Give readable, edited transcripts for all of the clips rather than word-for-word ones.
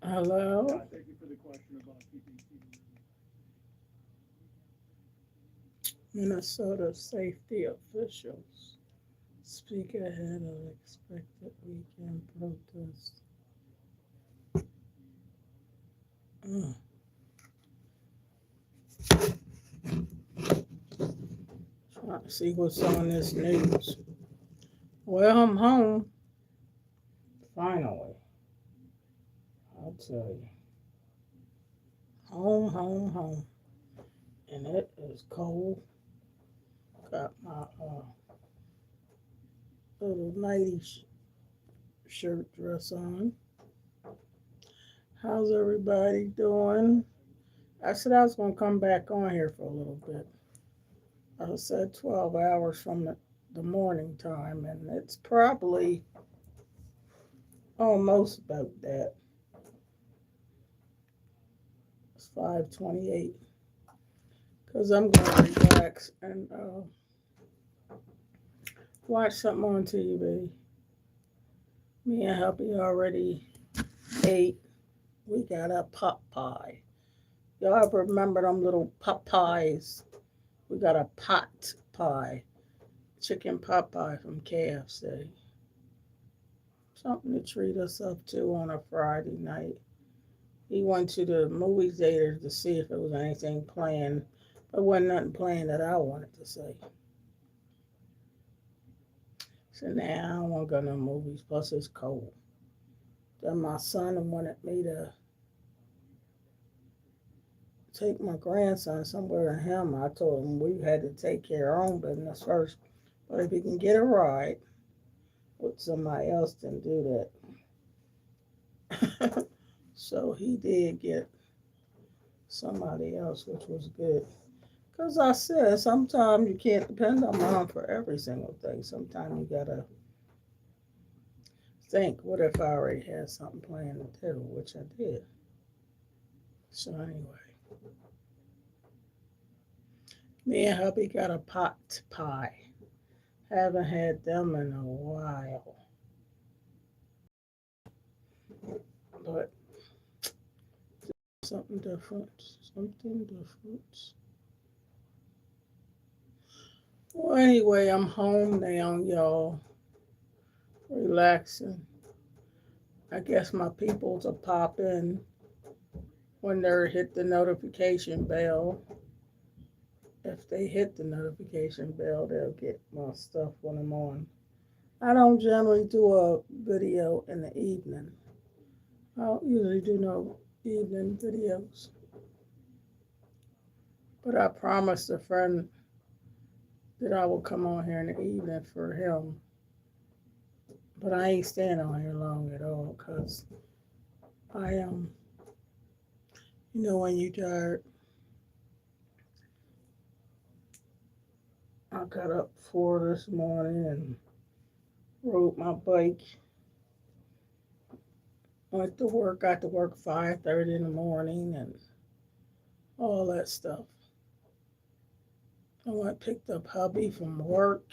Hello? Minnesota safety officials speak ahead of expected weekend protests. Mm, Trying to see what's on this news. Well, I'm home. Finally, I'll tell you. Home, home, home. And it is cold. Got my little nighty shirt dress on. How's everybody doing? I said I was going to come back on here for a little bit. I said 12 hours from the morning time, and it's probably almost about that. It's 5:28 because I'm going to relax and watch something on TV. Me and hubby already ate. We got a pot pie. Y'all ever remember them little pot pies? We got a pot pie, chicken pot pie from KFC. Something to treat us up to on a Friday night. He went to the movie theater to see if there was anything playing, but wasn't nothing playing that I wanted to see. So now I don't want to go to no movies, plus it's cold. Then my son wanted me to take my grandson somewhere in him. I told him we had to take care of our own business first. But if he can get a ride with somebody else, then do that. So he did get somebody else, which was good. Because I said, sometimes you can't depend on mom for every single thing. Sometimes you got to think, what if I already had something planned to do, which I did. So anyway, me and hubby got a pot pie. Haven't had them in a while. But something different. Something different. Well, anyway, I'm home now, y'all. Relaxing. I guess my peoples will pop in when they hit the notification bell. If they hit the notification bell, they'll get my stuff when I'm on. I don't generally do a video in the evening. I don't usually do no evening videos. But I promised a friend that I will come on here in the evening for him. But I ain't staying on here long at all because I am, when you tired. I got up 4 this morning and rode my bike. Went to work, got to work 5:30 in the morning and all that stuff. I went picked up hubby from work.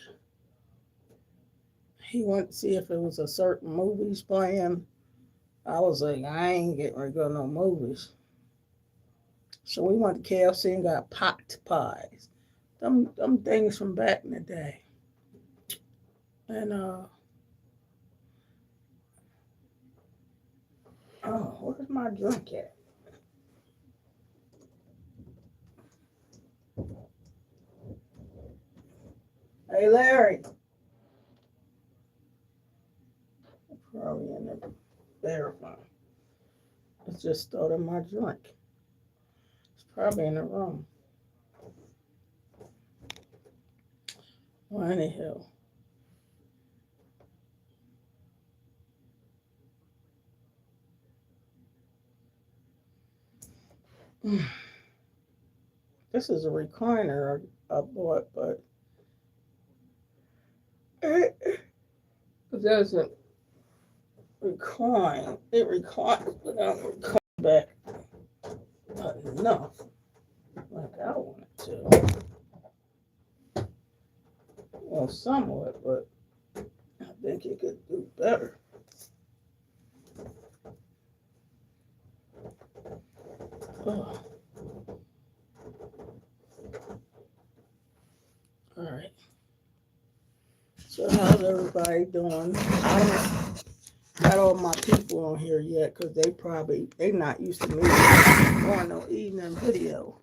He went to see if it was a certain movies playing. I was like, I ain't getting ready to go to no movies. So we went to KFC and got pot pies. Them things from back in the day. And oh, where's my drink at? Hey Larry. Probably in the bathroom. It's just started my drink. It's probably in the room. Well, anyhow. This is a recliner I bought, but it doesn't recline. It reclines, but I don't recline back enough like I want it to. Well, somewhat, but I think it could do better. Oh, all right. So how's everybody doing? I haven't got all my people on here yet because they not used to me on no evening video.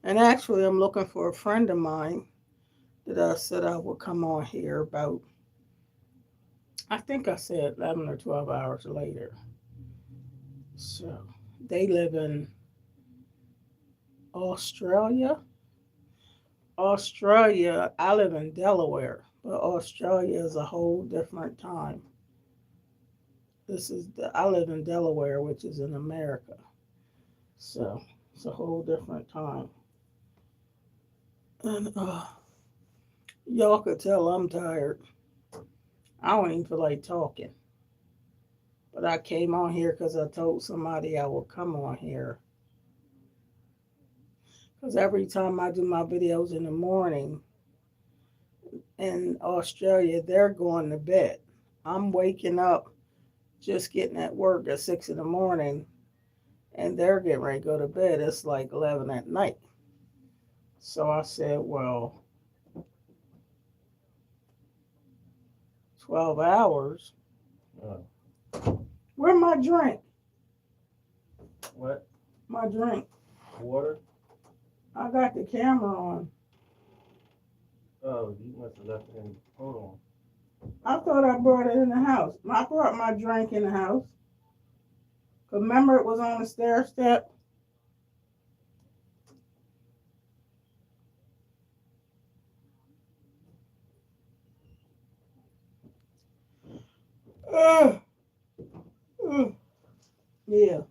And actually, I'm looking for a friend of mine that I said I would come on here about. I think I said 11 or 12 hours later. So they live in Australia. Australia, I live in Delaware, but Australia is a whole different time. I live in Delaware, which is in America. So it's a whole different time. And y'all could tell I'm tired. I don't even feel like talking. But I came on here because I told somebody I would come on here. Because every time I do my videos in the morning in Australia, they're going to bed. I'm waking up just getting at work at 6 in the morning and they're getting ready to go to bed. It's like 11 at night. So I said, well, 12 hours. Oh, Where's my drink? what? My drink. Water? I got the camera on. Oh, you must have left it in. Hold I thought I brought it in the house. I brought my drink in the house. Remember it was on the stair step? Uh, uh, yeah.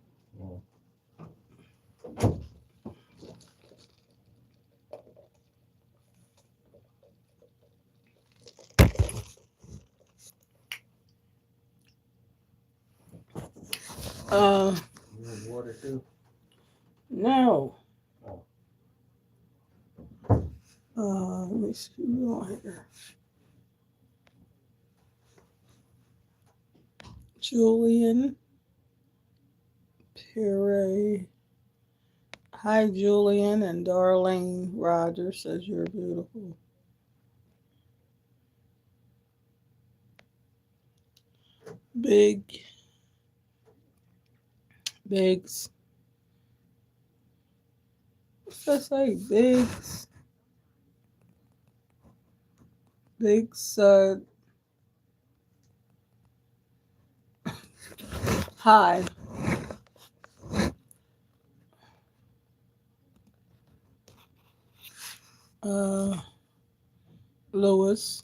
on. Uh, You need water too? no. Oh. Let me see who's on here. Julian Perry. Hi, Julian, and Darlene Rogers says you're beautiful. Big, Bigs. What's that say? Bigs. Big Sud. Hi. Uh, Lewis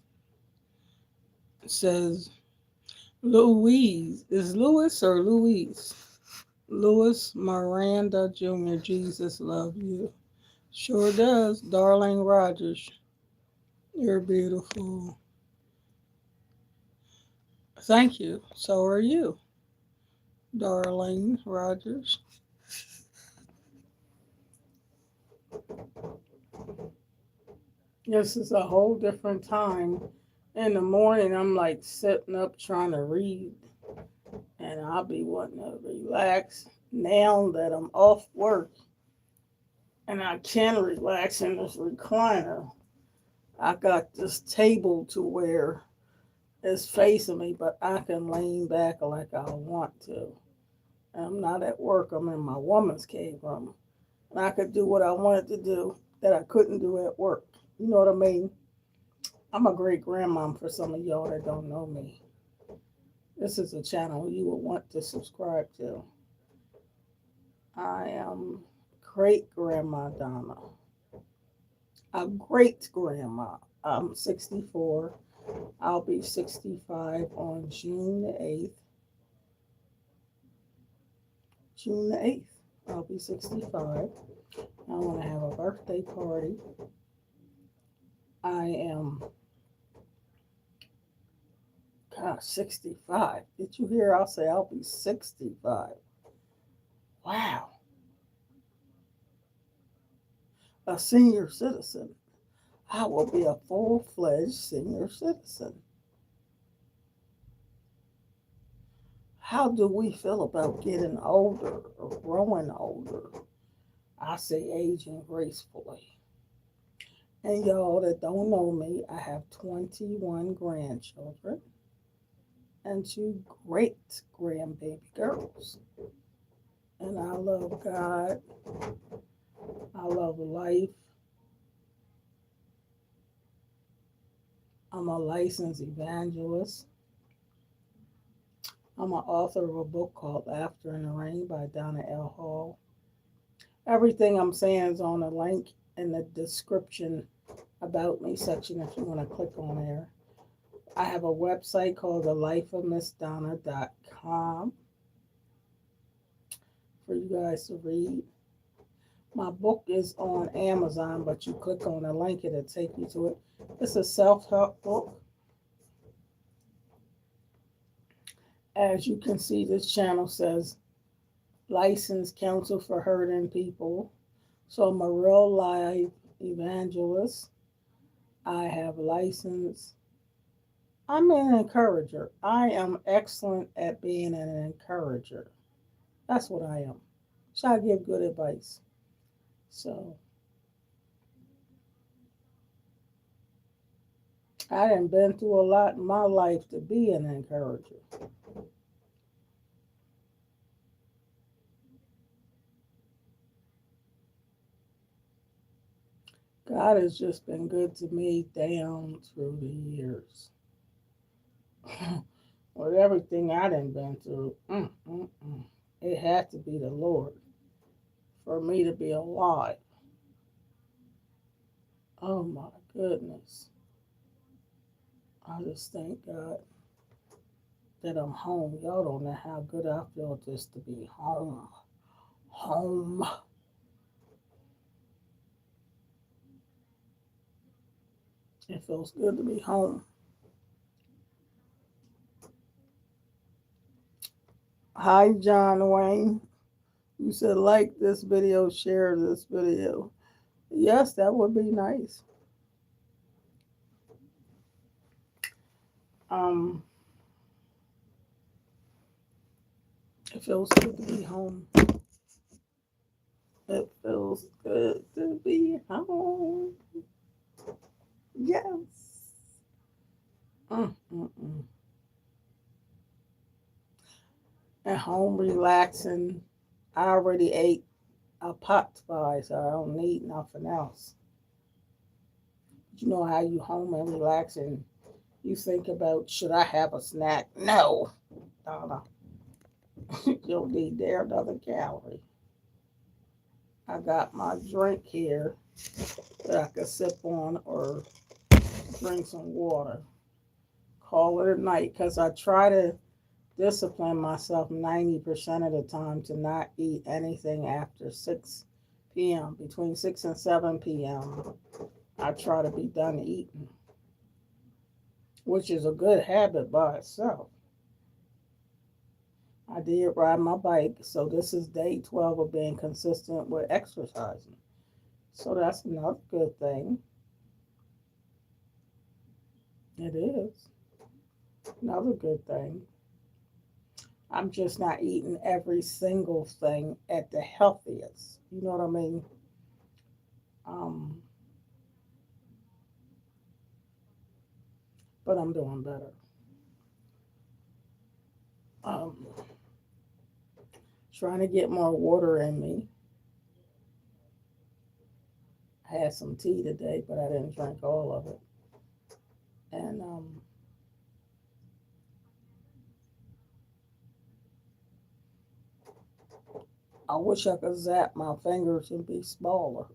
says Louise. Is Lewis or Louise? Louis Miranda Jr. Jesus love you. Sure does. Darling Rogers. You're beautiful. Thank you. So are you, Darlene Rogers. This is a whole different time. In the morning, I'm like sitting up trying to read, and I'll be wanting to relax. Now that I'm off work and I can relax in this recliner, I got this table to where it's facing me, but I can lean back like I want to. And I'm not at work, I'm in my woman's cave room. And I could do what I wanted to do that I couldn't do at work. You know what I mean? I'm a great grandmom for some of y'all that don't know me. This is a channel you will want to subscribe to. I am great grandma Donna. A great grandma. I'm 64. I'll be 65 on June the 8th. June the 8th. I'll be 65. I want to have a birthday party. I am, gosh, 65. Did you hear? I'll say I'll be 65. Wow. A senior citizen. I will be a full-fledged senior citizen. How do we feel about getting older or growing older? I say aging gracefully. And y'all that don't know me, I have 21 grandchildren and two great grandbaby girls. And I love God. I love life. I'm a licensed evangelist. I'm an author of a book called After in the Rain by Donna L. Hall. Everything I'm saying is on a link in the description about me section if you want to click on there. I have a website called thelifeofmissdonna.com for you guys to read. My book is on Amazon, but you click on the link, it'll take you to it. It's a self-help book. As you can see, this channel says licensed counsel for hurting people. So I'm a real life evangelist. I have license. I'm an encourager. I am excellent at being an encourager. That's what I am. So I give good advice. So I done been through a lot in my life to be an encourager. God has just been good to me down through the years. With everything I done been through, it had to be the Lord for me to be alive. Oh my goodness. I just thank God that I'm home. Y'all don't know how good I feel just to be home. Home. It feels good to be home. Hi, John Wayne. You said like this video, share this video. Yes, that would be nice. Um, it feels good to be home. It feels good to be home. Yes. Mm. At home, relaxing. I already ate a pot pie, so I don't need nothing else. You know how you home and relax and you think about, should I have a snack? No, Donna. You don't need there another calorie. I got my drink here that I can sip on or drink some water. Call it a night because I try to discipline myself 90% of the time to not eat anything after 6 p.m. Between 6 and 7 p.m. I try to be done eating, which is a good habit by itself. I did ride my bike, so this is day 12 of being consistent with exercising. So that's another good thing. It is another good thing. I'm just not eating every single thing at the healthiest. You know what I mean? Um, but I'm doing better. Um, trying to get more water in me. I had some tea today, but I didn't drink all of it. And I wish I could zap my fingers and be smaller.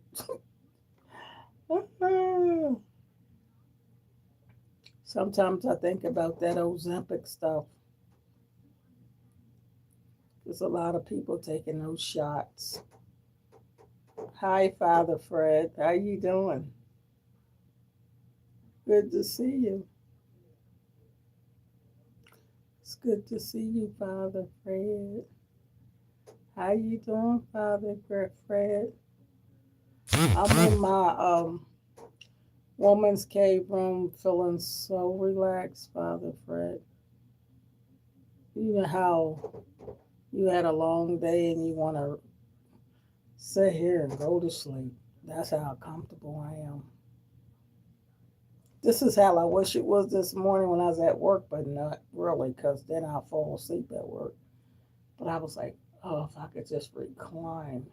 Sometimes I think about that Ozempic stuff. There's a lot of people taking those shots. Hi, Father Fred. How you doing? Good to see you. It's good to see you, Father Fred. How you doing, Father Fred? I'm in my woman's cave room feeling so relaxed, Father Fred. You know how you had a long day and you want to sit here and go to sleep. That's how comfortable I am. This is how I wish it was this morning when I was at work, but not really, because then I'll fall asleep at work. But I was like, oh, if I could just recline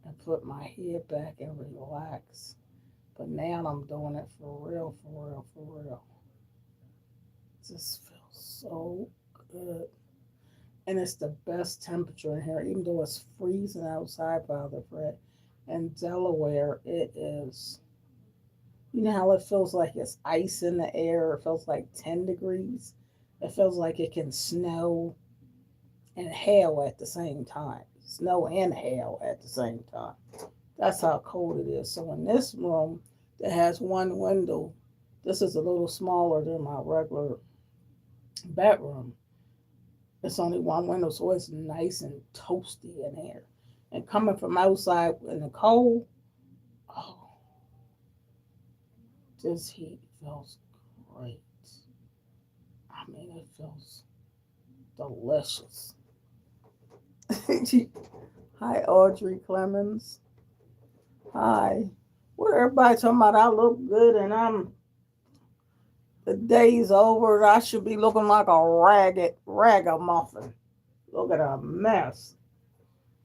and put my head back and relax. But now I'm doing it for real, for real, for real. It just feels so good. And it's the best temperature in here, even though it's freezing outside, Father Fred. In Delaware, it is. You know how it feels like it's ice in the air? It feels like 10 degrees. It feels like it can snow and hail at the same time. Snow and hail at the same time. That's how cold it is. So in this room that has one window, this is a little smaller than my regular bedroom. It's only one window, so it's nice and toasty in here. And coming from outside in the cold, oh, this heat feels great. I mean, it feels delicious. Hi, Audrey Clemens. Hi. What everybody talking about? I look good and the day's over. I should be looking like a ragamuffin. Look at a mess.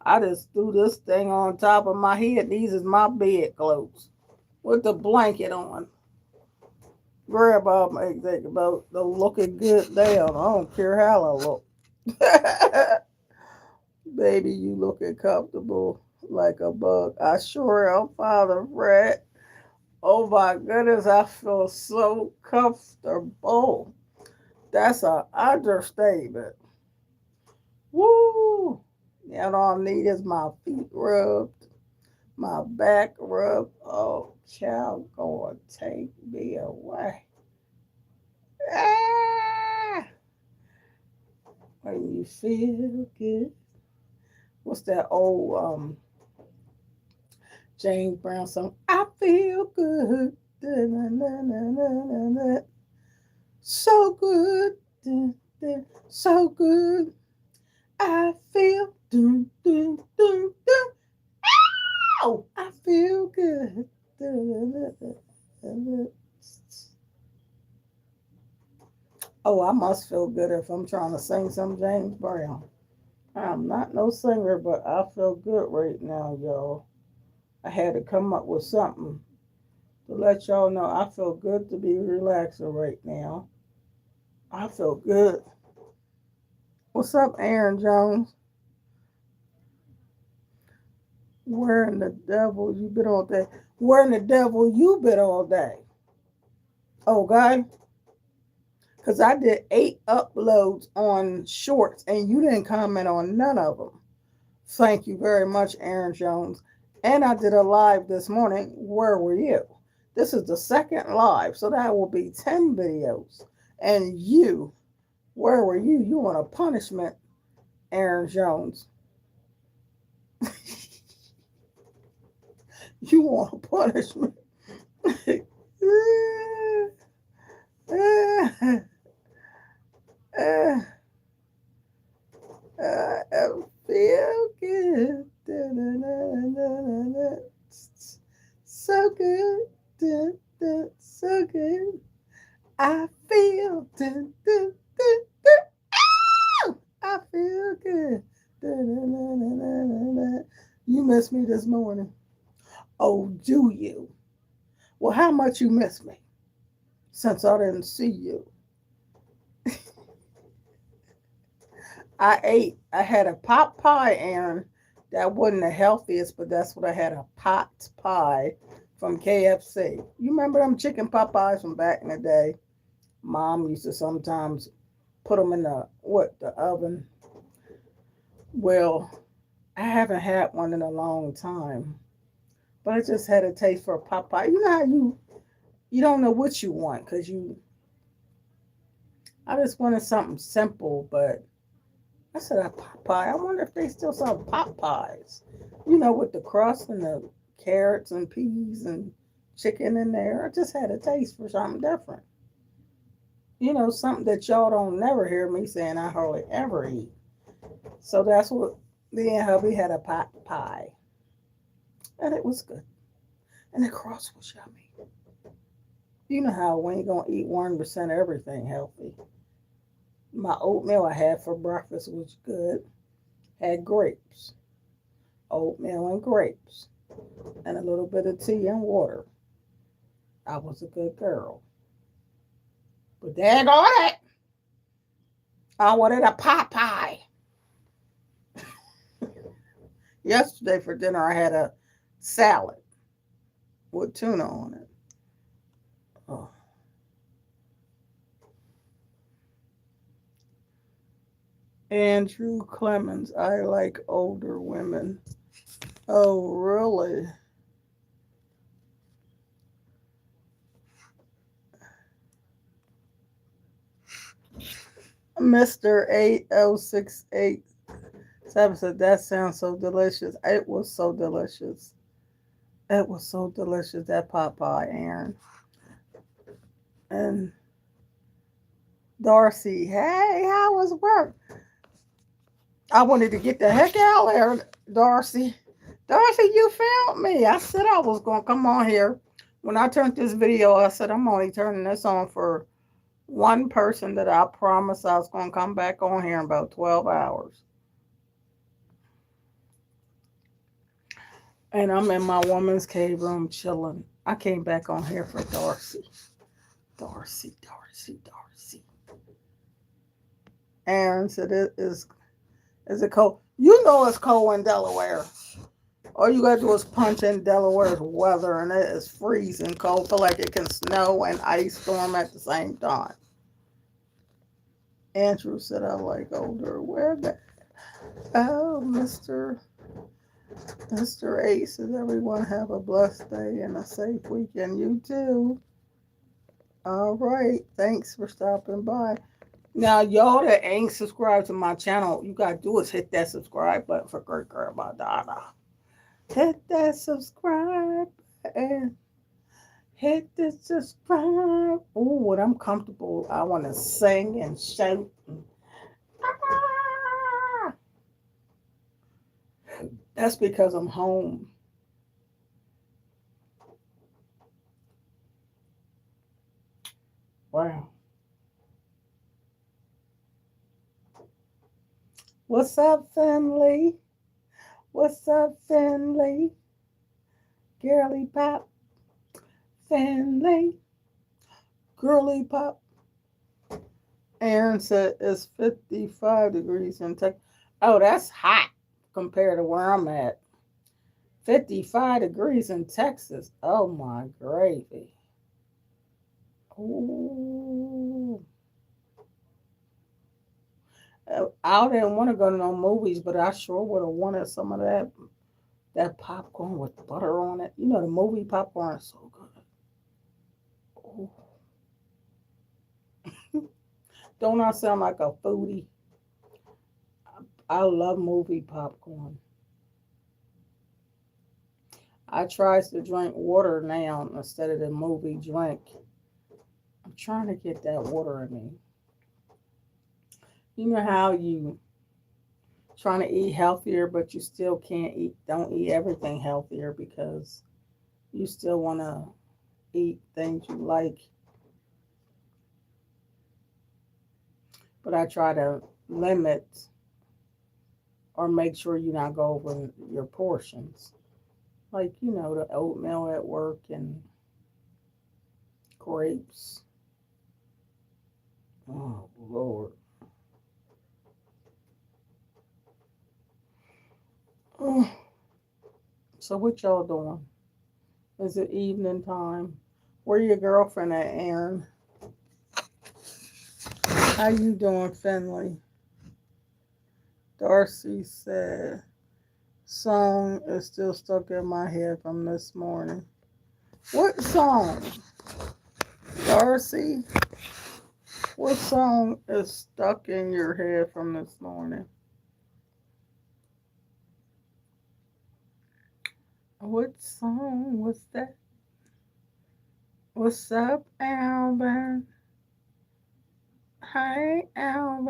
I just threw this thing on top of my head. These is my bed clothes with the blanket on. Grab up and think about the looking good down. I don't care how I look. Baby, you looking comfortable like a bug. I sure am, Father Fred. Oh my goodness, I feel so comfortable. That's an understatement. Woo! And all I need is my feet rubbed, my back rubbed. Oh, child, going to take me away. Ah! When you feel good. What's that old James Brown song? I feel good. Da-na-na-na-na-na-na. So good. Da-da. So good. I feel doo, doo, doo, doo. Ow! I feel good. Da-da-da-da-da. Oh, I must feel good if I'm trying to sing some James Brown. I'm not no singer, but I feel good right now, y'all. I had to come up with something to let y'all know I feel good to be relaxing right now. I feel good. What's up, Aaron Jones? Where in the devil you been all day? Where in the devil you been all day? Oh, guy. Because I did 8 uploads on shorts and you didn't comment on none of them. Thank you very much, Aaron Jones. And I did a live this morning. Where were you? This is the second live, so that will be 10 videos. And you, where were you? You want a punishment, Aaron Jones. You want a punishment. I feel good. So good. So good. I feel. I feel good. You missed me this morning. Oh, do you? Well, how much you miss me since I didn't see you? I ate. I had a pot pie, Aaron. That wasn't the healthiest, but that's what I had, a pot pie from KFC. You remember them chicken pot pies from back in the day? Mom used to sometimes put them in the oven. Well, I haven't had one in a long time, but I just had a taste for a pot pie. You know how you don't know what you want because I just wanted something simple, but I said a pot pie. I wonder if they still sell pot pies. You know, with the crust and the carrots and peas and chicken in there. I just had a taste for something different. You know, something that y'all don't never hear me saying I hardly ever eat. So that's what me and hubby had, a pot pie. and it was good. And the crust was yummy. You know how we ain't gonna eat 1% everything healthy. My oatmeal I had for breakfast was good. Had grapes, oatmeal and grapes, and a little bit of tea and water. I was a good girl. But daggone it, I wanted a pot pie. Yesterday for dinner I had a salad with tuna on it. Oh. Andrew Clemens, I like older women. Oh, really? Mr. 80687 said, that sounds so delicious. It was so delicious. It was so delicious, that pot pie, Aaron. And Darcy, hey, how was work? I wanted to get the heck out of there, Darcy. Darcy, you found me. I said I was going to come on here. When I turned this video, I said I'm only turning this on for one person that I promised I was going to come back on here in about 12 hours. And I'm in my woman's cave room chilling. I came back on here for Darcy. Darcy, Darcy, Darcy. Aaron said it is it cold? You know it's cold in Delaware. All you gotta do is punch in Delaware's weather and it is freezing cold. Feel like it can snow and ice storm at the same time. Andrew said I like older weather. Oh, Mr. Ace said everyone have a blessed day and a safe weekend. You too. All right. Thanks for stopping by. Now, y'all that ain't subscribed to my channel, you gotta do is hit that subscribe button for Great Grandma Donna. Hit that subscribe button. Hit the subscribe. Oh, when I'm comfortable, I want to sing and shout. Ah! That's because I'm home. Wow. What's up, Finley? What's up, Finley? Girly pop, Finley. Girly pop. Aaron said it's 55 degrees in Texas. Oh, that's hot compared to where I'm at. 55 degrees in Texas. Oh my gravy. Ooh. I didn't want to go to no movies, but I sure would have wanted some of that popcorn with butter on it. You know the movie popcorn is so good. Ooh. Don't I sound like a foodie? I love movie popcorn. I tries to drink water now instead of the movie drink. I'm trying to get that water in me. You know how you trying to eat healthier, but you still can't eat. Don't eat everything healthier because you still want to eat things you like. But I try to limit or make sure you not go over your portions. Like, the oatmeal at work and grapes. Oh, Lord. Oh, so what y'all doing? Is it evening time? Where your girlfriend at, Aaron? How you doing, Finley? Darcy said, song is still stuck in my head from this morning. What song? Darcy? What song is stuck in your head from this morning? What song was that? What's up, Alvin? Hey, Alvin.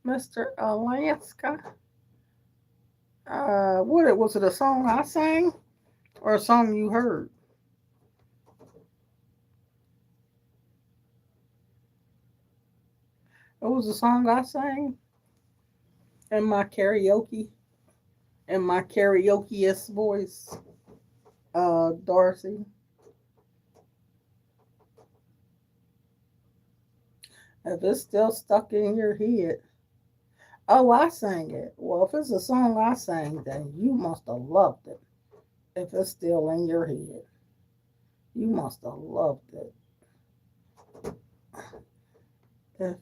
Mr. Alaska. What was it? A song I sang or a song you heard? It was a song I sang in my karaoke, in my karaoke voice. Darcy, if it's still stuck in your head, oh, I sang it. Well, if it's a song I sang, then you must have loved it. If it's still in your head, you must have loved it. If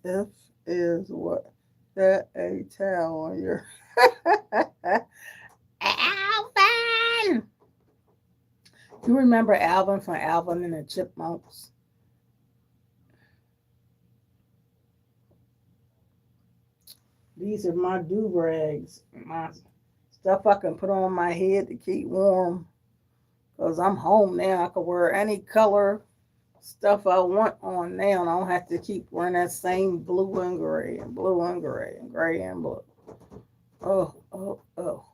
if is what that a towel on your Alvin. You remember Alvin from Alvin and the Chipmunks? These are my do rags, my stuff I can put on my head to keep warm. Cause I'm home now. I can wear any color stuff I want on now, and I don't have to keep wearing that same blue and gray and blue and gray and gray and blue. Oh, oh, oh.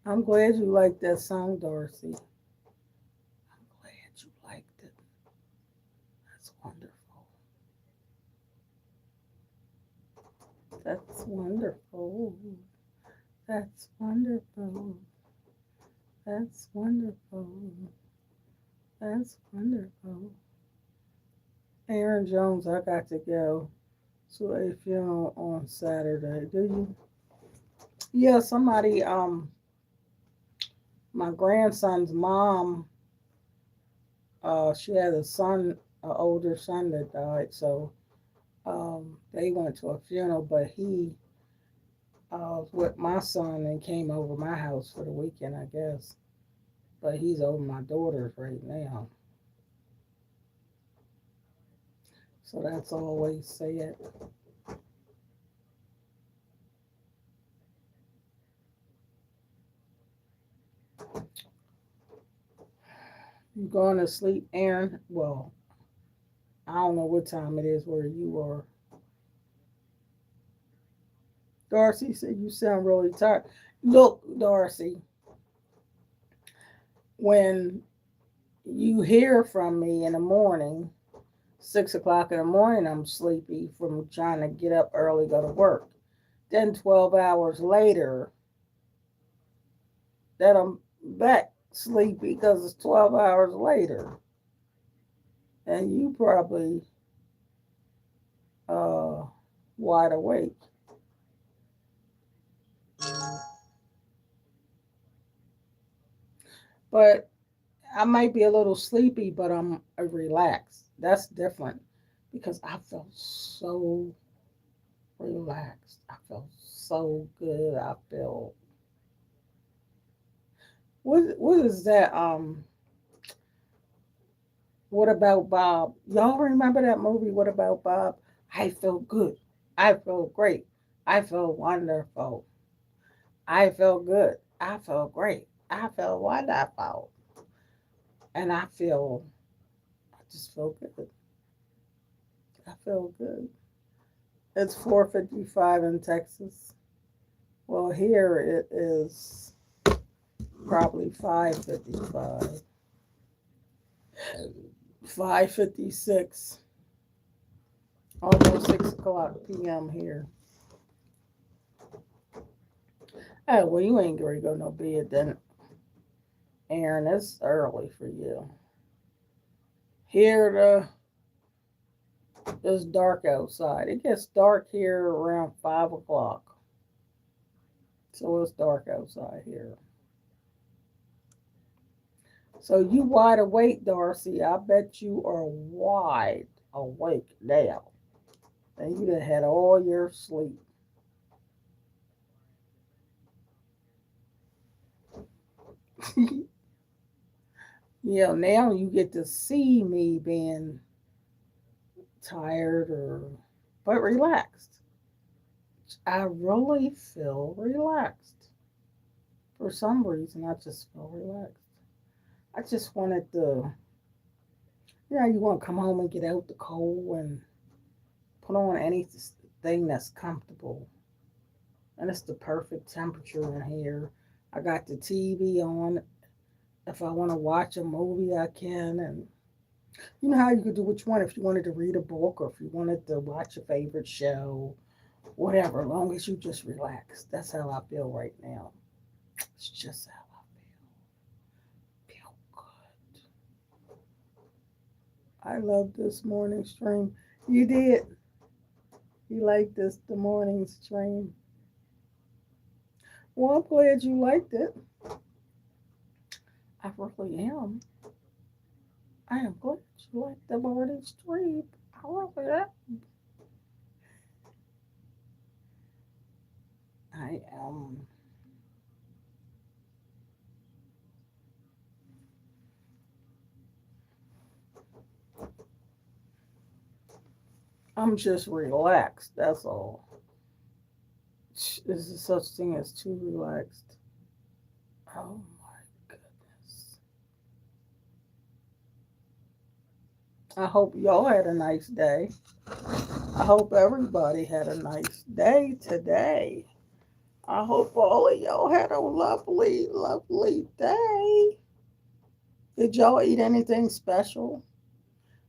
I'm glad you liked that song, Darcy. I'm glad you liked it. That's wonderful. That's wonderful. That's wonderful. That's wonderful. That's wonderful. Aaron Jones, I got to go to a funeral on Saturday. Do you? Yeah, somebody, my grandson's mom, she had a son, an older son that died, so they went to a funeral, but he was with my son and came over my house for the weekend, I guess. But he's over my daughter's right now, so that's always sad. You going to sleep, Aaron? Well, I don't know what time it is where you are. Darcy said you sound really tired. Look, Darcy, when you hear from me in the morning, 6 o'clock in the morning, I'm sleepy from trying to get up early, go to work. Then 12 hours later, then I'm back sleepy because it's 12 hours later. And you probably uh, wide awake. But I might be a little sleepy, but I'm relaxed. That's different because I felt so relaxed. I felt so good. I felt what is that? What about Bob? Y'all remember that movie? What about Bob? I felt good. I felt great. I felt wonderful. I felt good. I felt great. I felt wonderful. And I just feel good. I feel good. It's 4:55 in Texas. Well, here it is probably 5:55. 5:56. Almost 6 o'clock p.m. here. Oh, well, you ain't going to go no bed then, Aaron. It's early for you. Here, it's dark outside. It gets dark here around 5 o'clock. So it's dark outside here. So you wide awake, Darcy. I bet you are wide awake now. And you done had all your sleep. Now you get to see me being tired or but relaxed. I really feel relaxed. For some reason I just feel relaxed. I just wanted to you want to come home and get out the cold and put on anything that's comfortable. and it's the perfect temperature in here. I got the TV on. If I want to watch a movie, I can. And you know how you could do which one if you wanted to read a book or if you wanted to watch a favorite show, whatever, as long as you just relax. That's how I feel right now. It's just how I feel. Feel good. I love this morning stream. You did. You like this, the morning stream. Well, I'm glad you liked it. I really am. I am glad you liked the morning stream. I really am. I am. I'm just relaxed. That's all. Is there such thing as too relaxed? Oh my goodness. I hope y'all had a nice day. I hope everybody had a nice day today. I hope all of y'all had a lovely, lovely day. Did y'all eat anything special?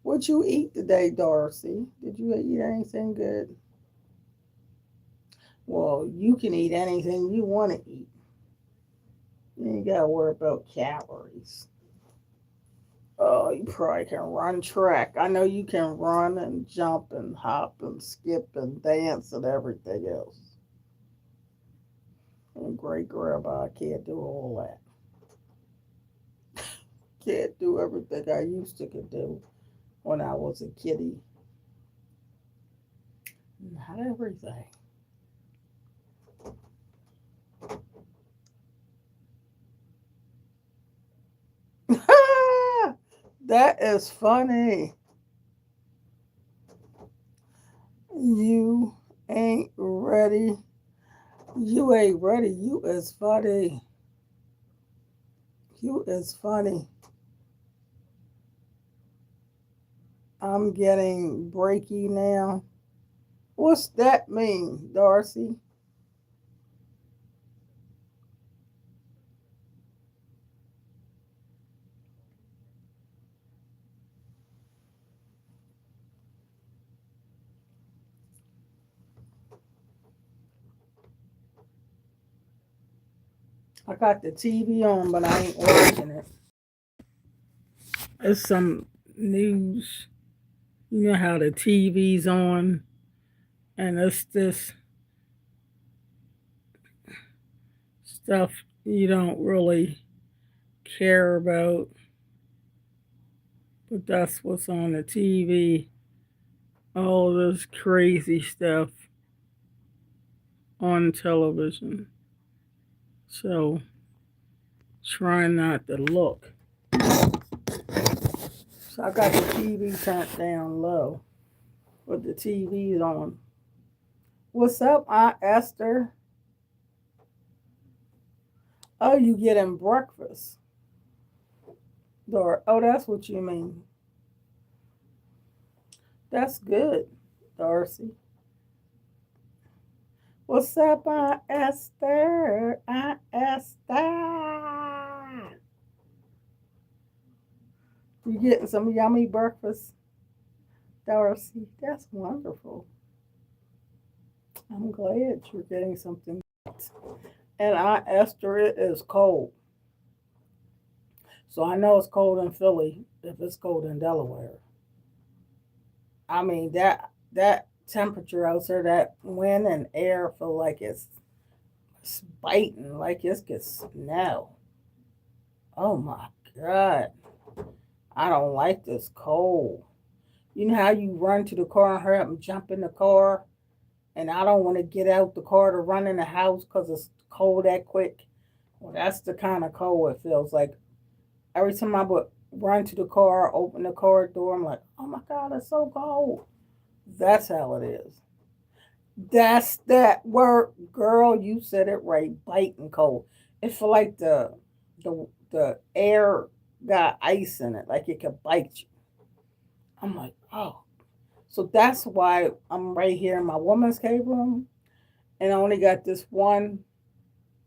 What'd you eat today, Darcy? Did you eat anything good? Well, you can eat anything you want to eat. You ain't got to worry about calories. Oh, you probably can run track. I know you can run and jump and hop and skip and dance and everything else. And great grandma, I can't do all that. Can't do everything I used to could do when I was a kitty. Not everything. That is funny. You ain't ready. You ain't ready. You is funny. You is funny. I'm getting breaky now. What's that mean, Darcy? I got the TV on, but I ain't watching it. It's some news. You know how the TV's on, and it's this stuff you don't really care about, but that's what's on the TV. All this crazy stuff on television. So, trying not to look. So, I got the TV turned down low, but the TV's on. What's up, Aunt Esther? Oh, you getting breakfast. Dor. Oh, that's what you mean. That's good, Darcy. What's up, Aunt Esther? Aunt Esther. You getting some yummy breakfast, Darcy? That's wonderful. I'm glad you're getting something. And Aunt Esther, it is cold. So I know it's cold in Philly if it's cold in Delaware. I mean that temperature out there, that wind and air feel like it's biting, like it's gonna snow. Oh my god. I don't like this cold. You know how you run to the car and hurry up and jump in the car? And I don't want to get out the car to run in the house because it's cold that quick. Well, that's the kind of cold it feels like. Every time I would run to the car, open the car door, I'm like, oh my God, it's so cold. That's how it is. That's that word, girl. You said it right. Biting cold. It feel like the air got ice in it, like it could bite you. I'm like, oh. So that's why I'm right here in my woman's cave room, and I only got this one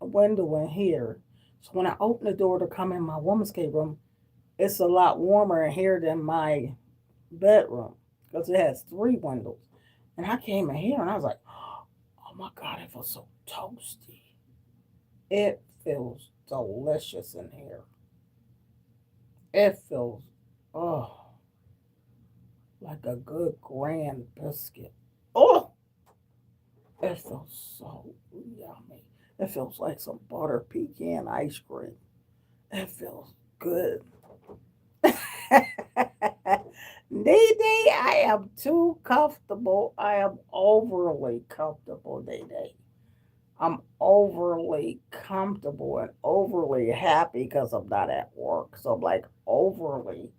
window in here. So when I open the door to come in my woman's cave room, it's a lot warmer in here than my bedroom because it has three windows. And I came in here and I was like, oh my God, it feels so toasty. It feels delicious in here. It feels, oh, like a good grand biscuit. Oh, it feels so yummy. It feels like some butter pecan ice cream. It feels good. Day, I am too comfortable. I am overly comfortable, Day. I'm overly comfortable and overly happy because I'm not at work. So I'm like overly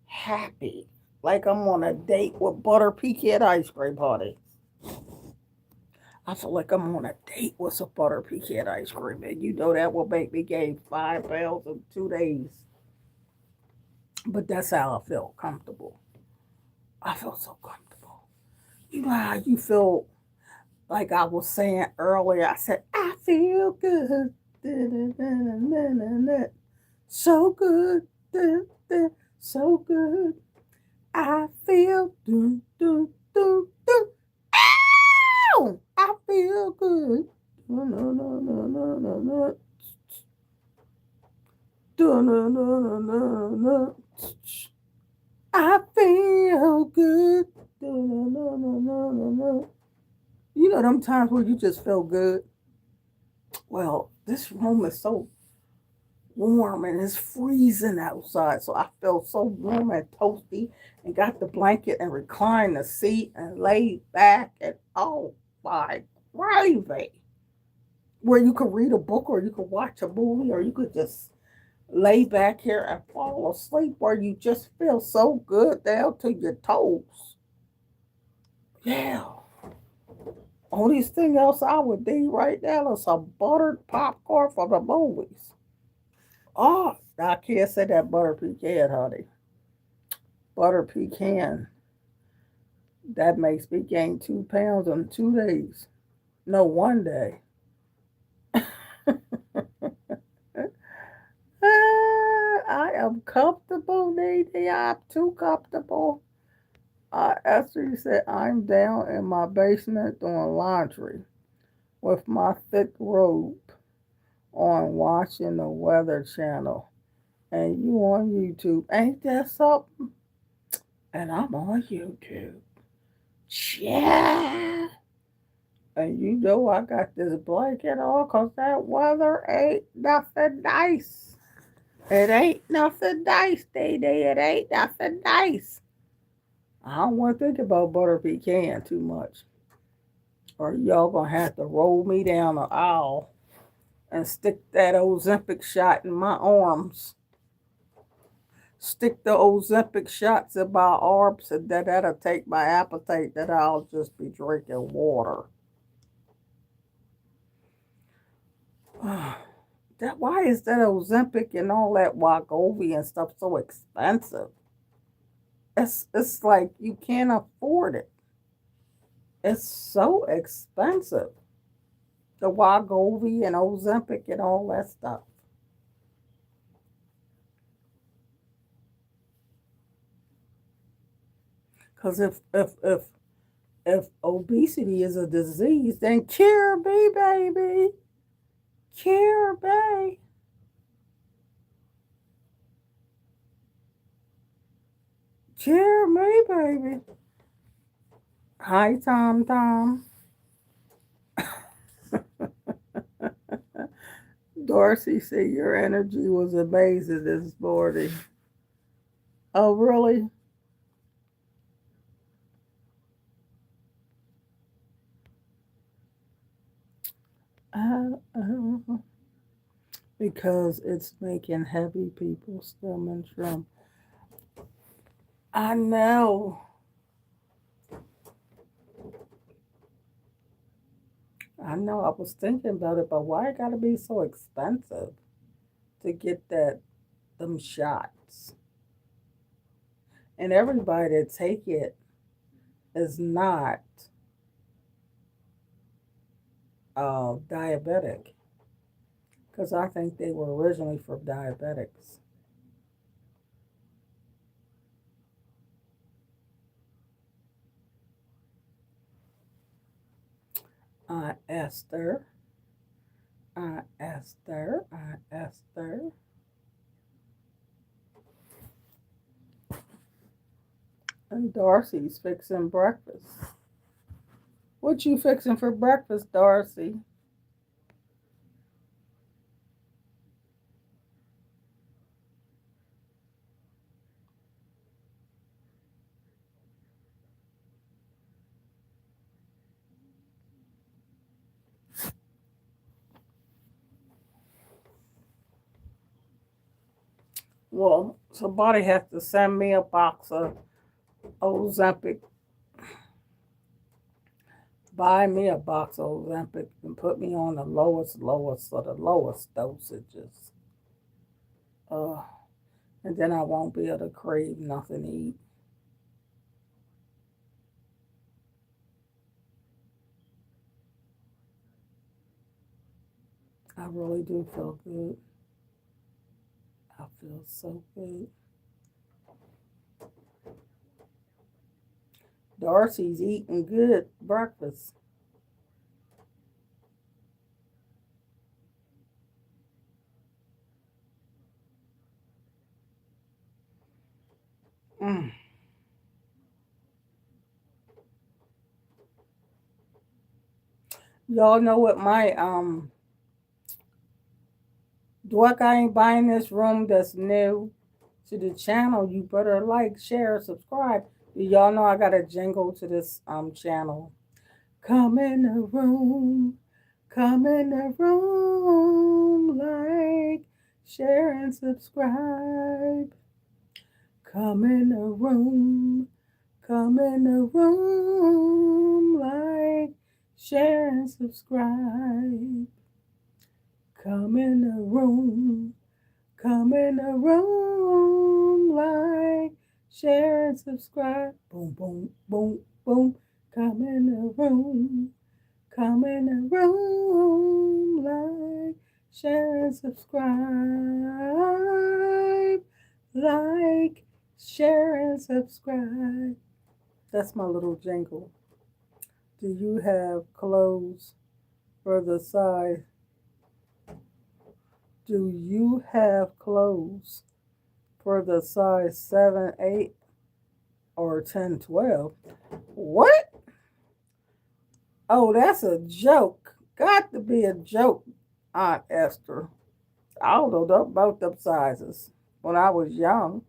happy. Like I'm on a date with butter pecan ice cream, honey. I feel like I'm on a date with some butter pecan ice cream. And you know that will make me gain 5 pounds in 2 days. But that's how I feel comfortable. I feel so comfortable. You know how you feel, like I was saying earlier, I said, I feel good. So good. So good. I feel do do do do. Ow! I feel good. No no no no no no no. No no no no no no. I feel good. No no no no no no. You know them times where you just feel good. Well, this room is so warm and it's freezing outside, so I feel so warm and toasty, and got the blanket and recline the seat and lay back, and oh my gravy, where you could read a book or you could watch a movie or you could just lay back here and fall asleep, where you just feel so good down to your toes. Yeah. Only thing else I would need right now is some buttered popcorn from the movies. Oh, I can't say that butter pecan, honey. Butter pecan. That makes me gain 2 pounds in 2 days. No, one day. I am comfortable, Nadine. I'm too comfortable. I actually said I'm down in my basement doing laundry with my thick robe on, watching the Weather Channel. And you on YouTube. Ain't that something? And I'm on YouTube. Yeah. And you know I got this blanket on because that weather ain't nothing nice. It ain't nothing nice, Day. It ain't nothing nice. I don't want to think about butter pecan too much. Or y'all gonna have to roll me down the aisle and stick that Ozempic shot in my arms. Stick the Ozempic shots in my arms, and then that'll take my appetite. Then I'll just be drinking water. That, why is that Ozempic and all that Wegovy and stuff so expensive? It's like you can't afford it. It's so expensive. The Wegovy and Ozempic and all that stuff. Because if obesity is a disease, then cure me, baby. Cure me. Cure me, baby. Hi, Tom Tom. Dorsey said your energy was amazing this morning. Oh, really? Uh, because it's making heavy people stomach drum. I know. I know. I was thinking about it, but why it gotta be so expensive to get them shots? And everybody that take it is not diabetic. Because I think they were originally for diabetics. Esther, Esther, Esther. And Darcy's fixing breakfast. What you fixing for breakfast, Darcy? Well, somebody has to send me a box of Ozempic. Buy me a box of Ozempic and put me on the lowest of the lowest dosages. Uh, and then I won't be able to crave nothing to eat. I really do feel good. I feel so good. Darcy's eating good breakfast. Mm. Y'all know what my Dweck, I ain't buying this room that's new to the channel. You better like, share, subscribe. Y'all know I got a jingle to this channel. Come in the room, come in the room, like, share, and subscribe. Come in the room, come in the room, like, share, and subscribe. Come in the room, come in the room, like, share, and subscribe. Boom, boom, boom, boom. Come in the room, come in the room, like, share, and subscribe. Like, share, and subscribe. That's my little jingle. Do you have clothes for the size? Do you have clothes for the size 7, 8, or 10, 12? What? Oh, that's a joke. Got to be a joke, Aunt Esther. I ordered up both them sizes when I was young.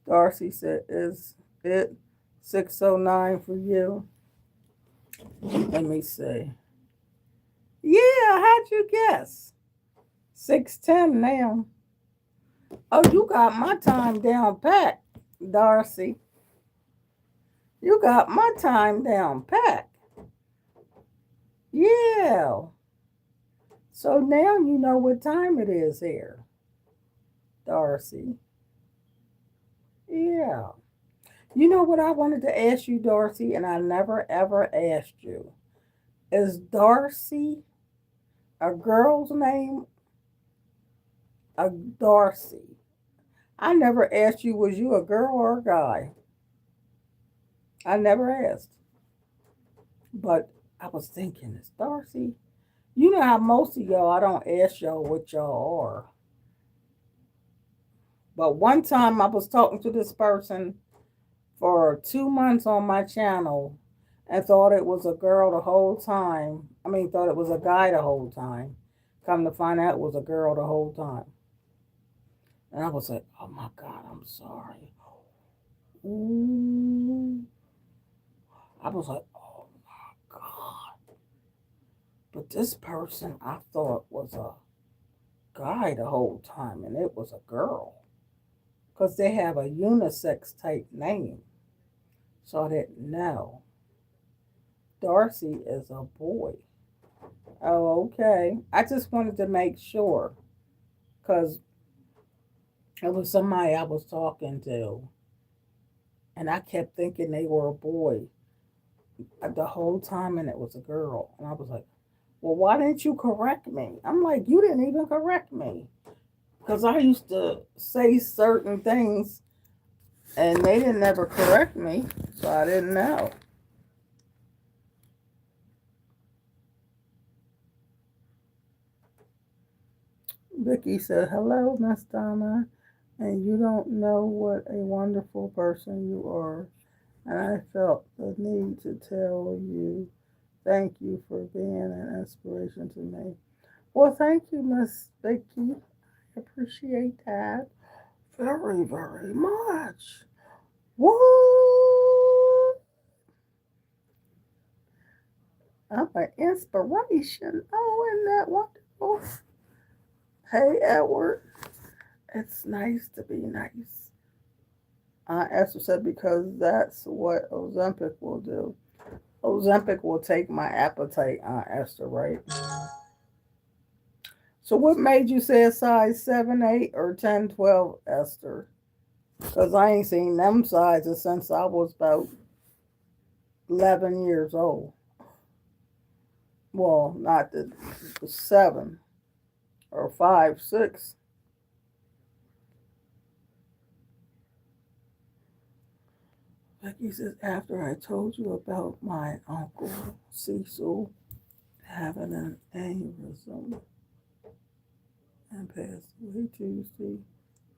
Darcy said, "Is it 609 for you?" Let me see. Yeah, how'd you guess? 610 now. Oh, you got my time down pat, Darcy. You got my time down pat. Yeah. So now you know what time it is here, Darcy. Yeah. You know what I wanted to ask you, Darcy, and I never ever asked you? Is Darcy a girl's name? A Darcy. I never asked you, was you a girl or a guy? I never asked. But I was thinking, is Darcy? You know how most of y'all, I don't ask y'all what y'all are. But one time I was talking to this person for 2 months on my channel and thought it was a girl the whole time. I mean, thought it was a guy the whole time. Come to find out it was a girl the whole time. And I was like, oh my God, I'm sorry. Ooh. I was like, oh my God. But this person I thought was a guy the whole time, and it was a girl. Because they have a unisex type name. So I didn't know. Darcy is a boy. Oh, okay. I just wanted to make sure because it was somebody I was talking to, and I kept thinking they were a boy. the whole time, and it was a girl. And I was like, well, why didn't you correct me? I'm like, you didn't even correct me. Because I used to say certain things and they didn't ever correct me, so I didn't know. Vicky said, hello, Miss Donna, and you don't know what a wonderful person you are. And I felt the need to tell you thank you for being an inspiration to me. Well, thank you, Miss Vicky. I appreciate that very, very much. Woo! I'm an inspiration. Oh, isn't that wonderful? Hey, Edward. It's nice to be nice. Esther said because that's what Ozempic will do. Ozempic will take my appetite, Esther, right? So what made you say a size 7, 8, or 10, 12, Esther? Because I ain't seen them sizes since I was about 11 years old. Well, not the 7 or 5, 6. Becky says, after I told you about my uncle Cecil having an aneurysm and passed away Tuesday,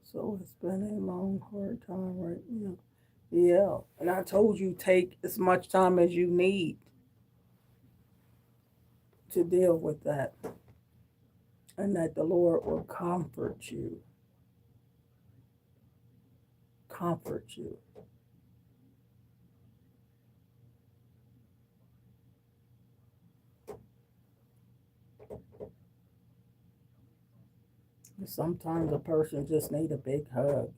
so it's been a long, hard time right now. Yeah, and I told you take as much time as you need to deal with that, and that the Lord will comfort you. Comfort you. Sometimes a person just need a big hug.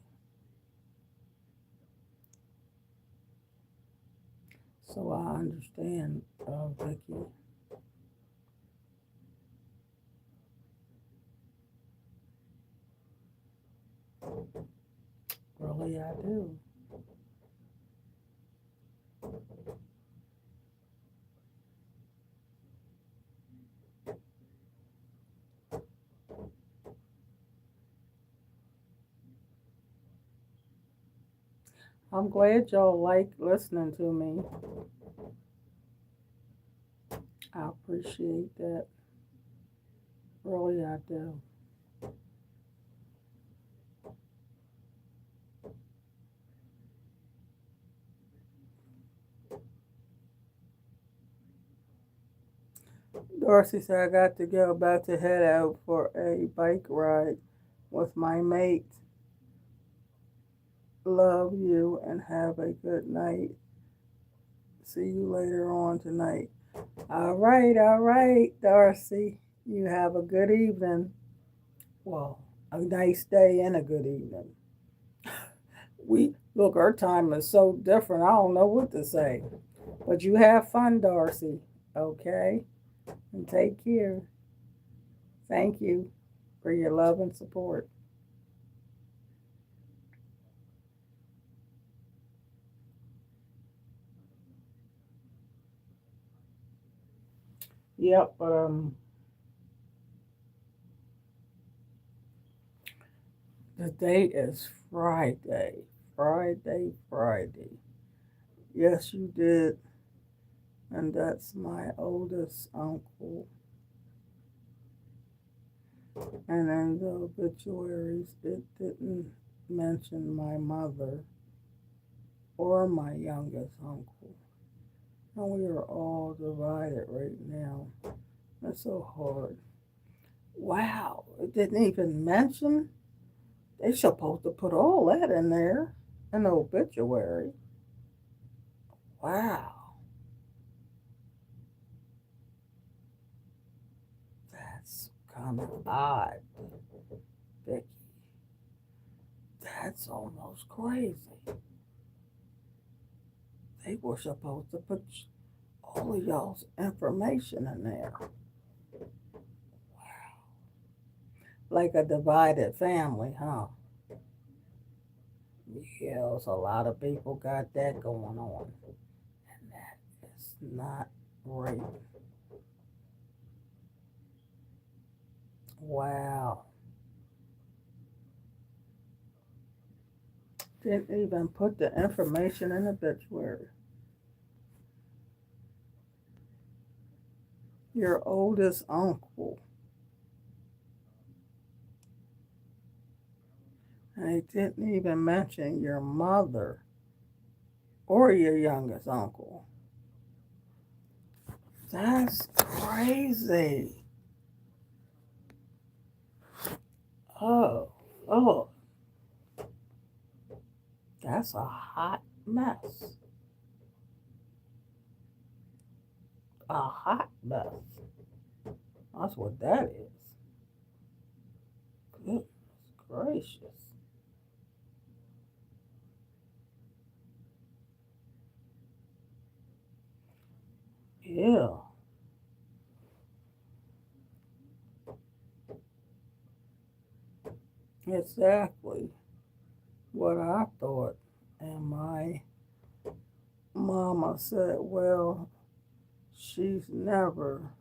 So I understand, Vicky. Really, I do. I'm glad y'all like listening to me. I appreciate that. Really, I do. Dorsey said I got to go, about to head out for a bike ride with my mate. Love you and have a good night. See you later on tonight. All right, Darcy. You have a good evening. Well, a nice day and a good evening. We look, our time is so different. I don't know what to say. But you have fun, Darcy. Okay? And take care. Thank you for your love and support. Yep, the date is Friday. Friday, Friday. Yes, you did. And that's my oldest uncle. And in the obituaries, it didn't mention my mother or my youngest uncle. And we are all divided right now. That's so hard. Wow, it didn't even mention. They supposed to put all that in there in the obituary. Wow, that's kind of odd, Vicky. That's almost crazy. They were supposed to put all of y'all's information in there. Like a divided family, huh? Yes, a lot of people got that going on. And that is not right. Wow. Didn't even put the information in the obituary. Your oldest uncle. And they didn't even mention your mother or your youngest uncle. That's crazy. Oh, oh, that's a hot mess. A hot mess. That's what that is. Goodness gracious. Yeah, exactly what I thought. And my mama said, well, she's never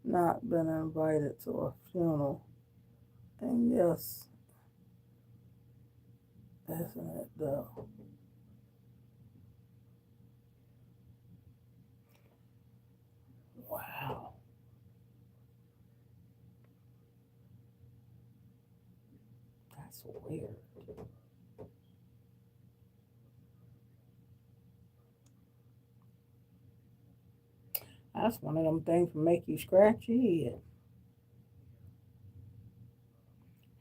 not been invited to a funeral. And yes, isn't it though? Wow, that's weird. That's one of them things that make you scratch your head.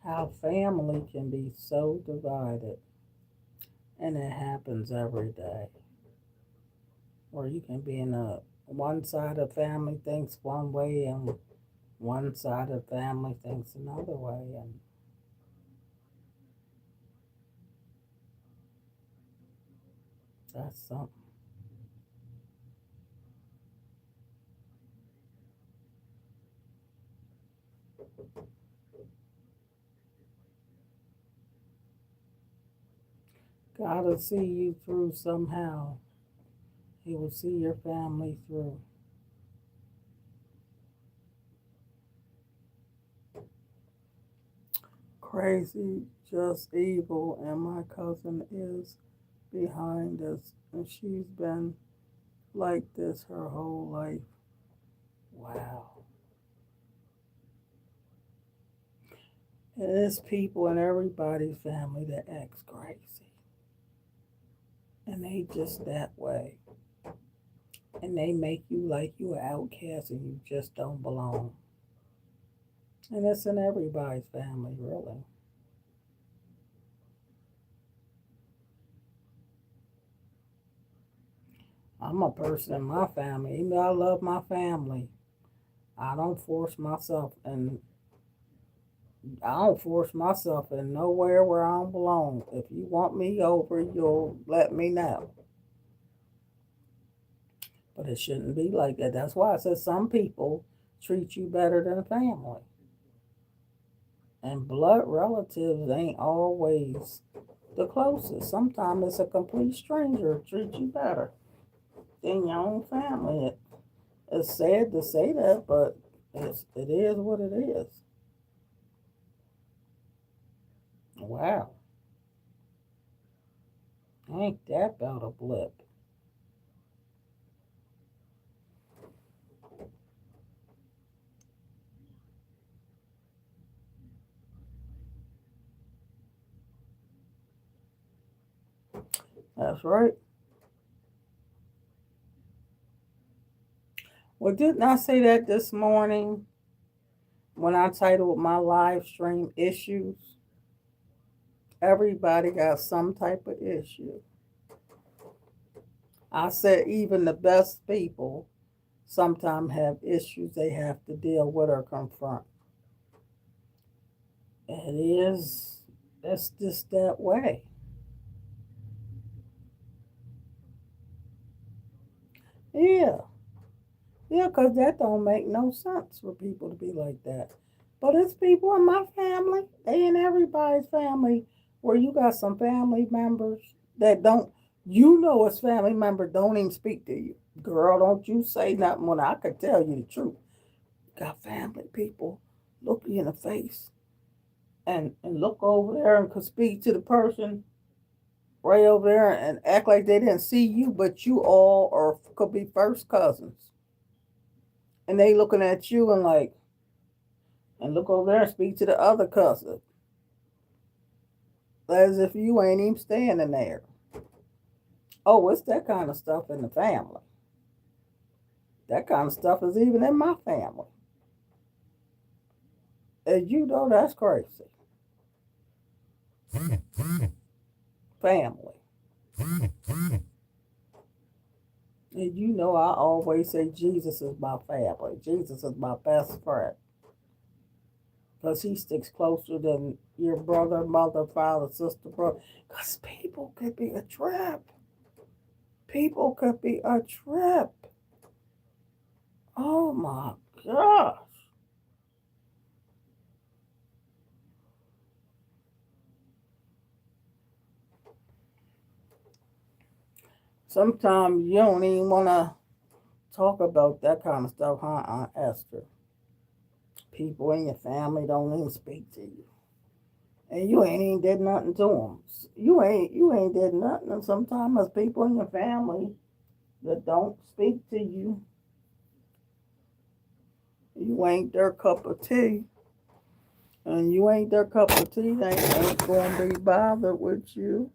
How family can be so divided. And it happens every day. Or you can be in a one side of family thinks one way and one side of family thinks another way, and that's something. God will see you through somehow. He will see your family through. Crazy, just evil, and my cousin is behind us, and she's been like this her whole life. Wow. And there's people in everybody's family that acts crazy. And they just that way. And they make you like you an outcast and you just don't belong. And it's in everybody's family, really. I'm a person in my family. Even though I love my family, I don't force myself and I don't force myself in nowhere where I don't belong. If you want me over, you'll let me know. But it shouldn't be like that. That's why I said some people treat you better than family. And blood relatives ain't always the closest. Sometimes it's a complete stranger treat you better than your own family. It's sad to say that, but it is what it is. Wow, ain't that about a blip? That's right. Well, didn't I say that this morning when I titled my live stream issues? Everybody got some type of issue. I said even the best people sometimes have issues they have to deal with or confront. It is, that's just that way. Yeah, yeah, because that don't make no sense for people to be like that. But it's people in my family, they in everybody's family, where you got some family members that don't, you know, as family members don't even speak to you. Girl, don't you say nothing when I could tell you the truth. Got family people look you in the face and look over there and could speak to the person right over there and act like they didn't see you, but you all are could be first cousins. And they looking at you and like and look over there and speak to the other cousin as if you ain't even standing there. Oh, it's that kind of stuff in the family. That kind of stuff is even in my family. And you know that's crazy. Family. And you know I always say Jesus is my family. Jesus is my best friend. Because he sticks closer than your brother, mother, father, sister, brother. Because people could be a trap. People could be a trap. Oh my gosh. Sometimes you don't even want to talk about that kind of stuff, huh, Aunt Esther? People in your family don't even speak to you. And you ain't even did nothing to them. You ain't did nothing. And sometimes there's people in your family that don't speak to you. You ain't their cup of tea. And you ain't their cup of tea. They ain't going to be bothered with you.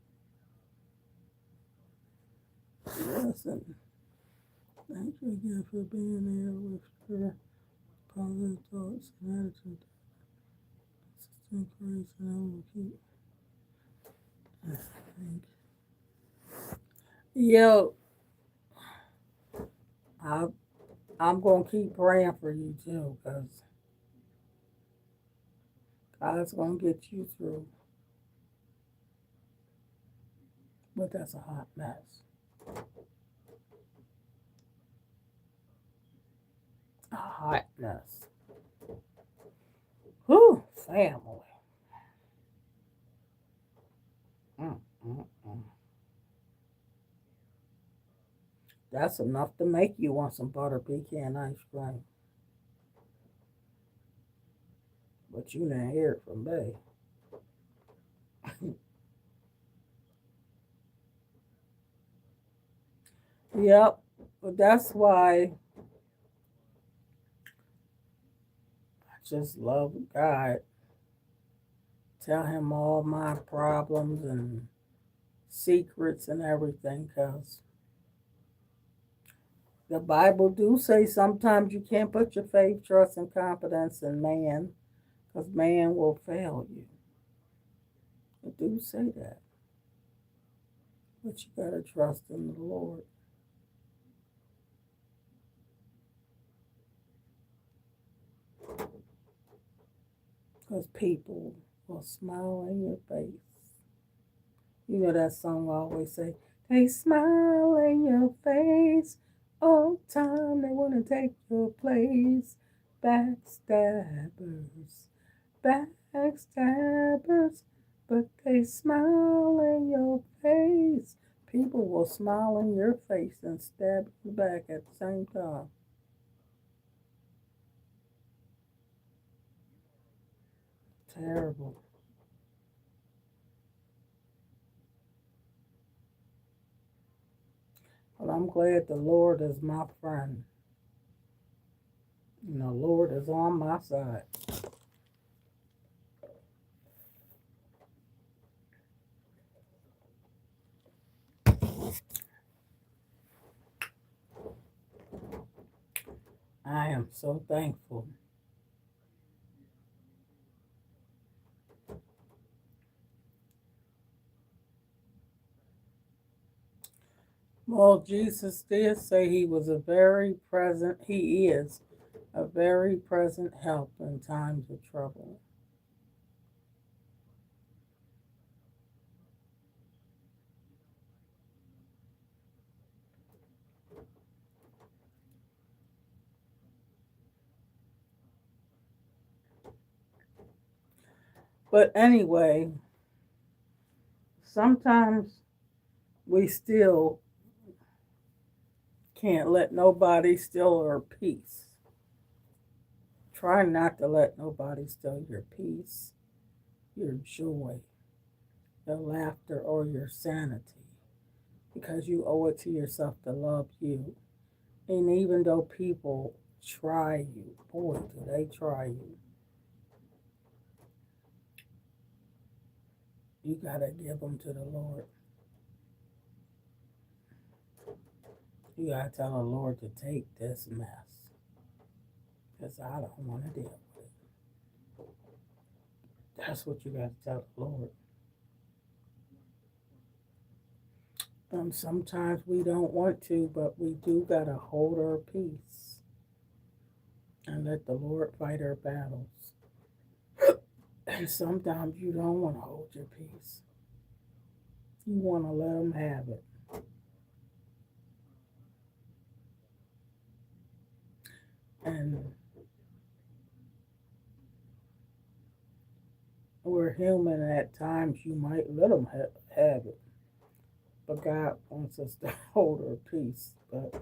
Listen, thank you again for being there with your positive thoughts and attitude. Consistent grace and I will keep. Thank you. Yo, I, I'm going to keep praying for you too because God's going to get you through. But that's a hot mess. A hot mess. Whew, family. Mm, mm, mm. That's enough to make you want some butter pecan ice cream. But you didn't hear it from me. Yep. But that's why I just love God. Tell him all my problems and secrets and everything because the Bible do say sometimes you can't put your faith, trust, and confidence in man because man will fail you. It do say that. But you gotta trust in the Lord. Because people will smile in your face. You know that song I always say, they smile in your face all the time. They want to take your place. Backstabbers, backstabbers, but they smile in your face. People will smile in your face and stab you back at the same time. Terrible. But I'm glad the Lord is my friend. And the Lord is on my side. I am so thankful. Well, Jesus did say he was a very present, he is a very present help in times of trouble. But anyway, sometimes we still Can't let nobody steal her peace. Try not to let nobody steal your peace, your joy, your laughter, or your sanity, because you owe it to yourself to love you. And even though people try you, boy, do they try you, you gotta give them to the Lord. You gotta tell the Lord to take this mess, because I don't want to deal with it. That's what you gotta tell the Lord. Sometimes we don't want to, but we do gotta hold our peace and let the Lord fight our battles. And sometimes you don't want to hold your peace. You want to let them have it. And we're human, and at times you might let them have it. But God wants us to hold our peace. But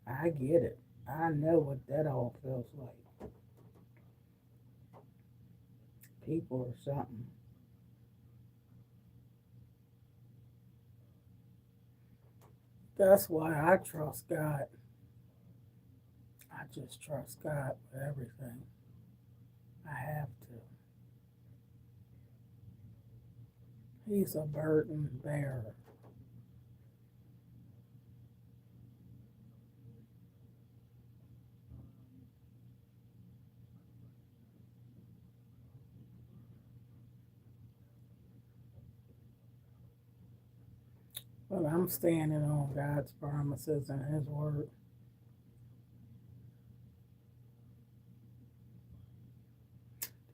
I get it. I know what that all feels like. People are something. That's why I trust God. I just trust God with everything. I have to. He's a burden bearer. But I'm standing on God's promises and His word.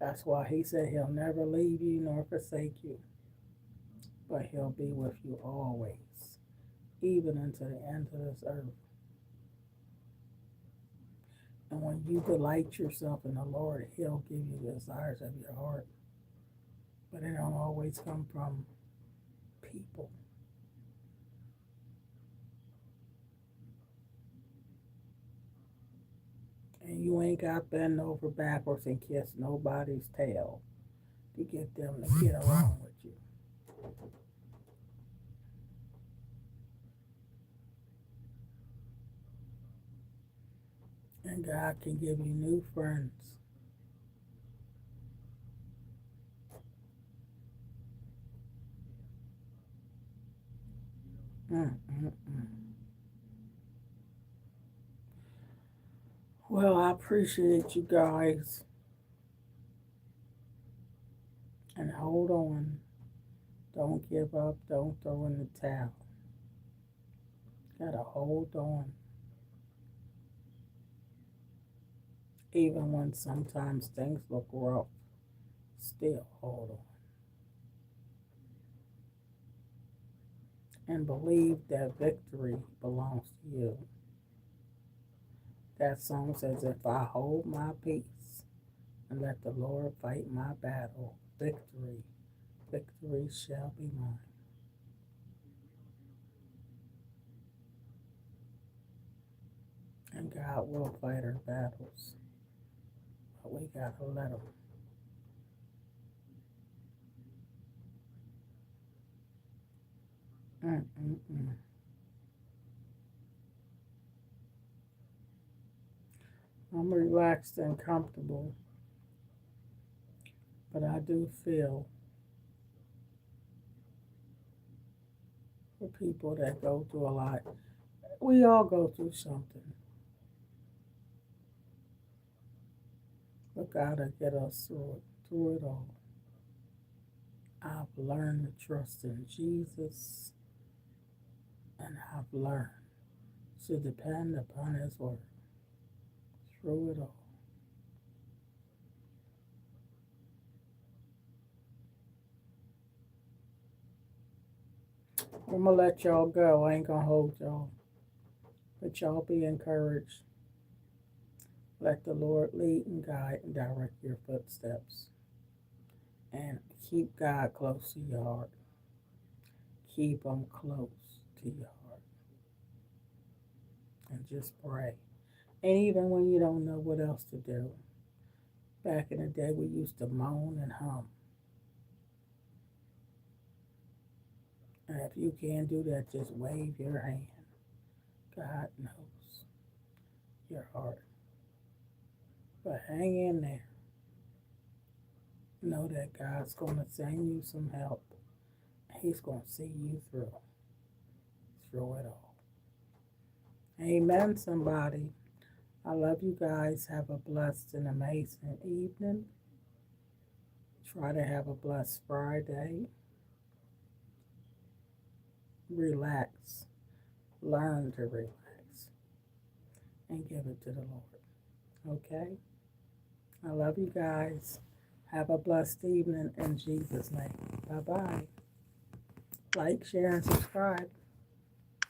That's why He said He'll never leave you nor forsake you, but He'll be with you always, even unto the end of this earth. And when you delight yourself in the Lord, He'll give you the desires of your heart. But it don't always come from people. And you ain't got to bend over backwards and kiss nobody's tail to get them to get along with you. And God can give you new friends. Mm-mm-mm. Well, I appreciate you guys. And hold on. Don't give up. Don't throw in the towel. Gotta hold on. Even when sometimes things look rough, still hold on. And believe that victory belongs to you. That song says, if I hold my peace and let the Lord fight my battle, victory shall be mine. And God will fight our battles, but we gotta let Him. Mm-mm-mm. I'm relaxed and comfortable, but I do feel for people that go through a lot. We all go through something, but God will get us through it all. I've learned to trust in Jesus, and I've learned to depend upon His word through it all. I'm gonna let y'all go. I ain't gonna hold y'all, but y'all be encouraged. Let the Lord lead and guide and direct your footsteps, and keep God close to your heart. Keep Him close to your heart. and just pray. And even when you don't know what else to do. Back in the day, we used to moan and hum. And if you can't do that, just wave your hand. God knows your heart. But hang in there. Know that God's going to send you some help. He's going to see you through it all. Amen, somebody. I love you guys. Have a blessed and amazing evening. Try to have a blessed Friday. Relax. Learn to relax. And give it to the Lord. Okay? I love you guys. Have a blessed evening in Jesus' name. Bye-bye. Like, share, and subscribe.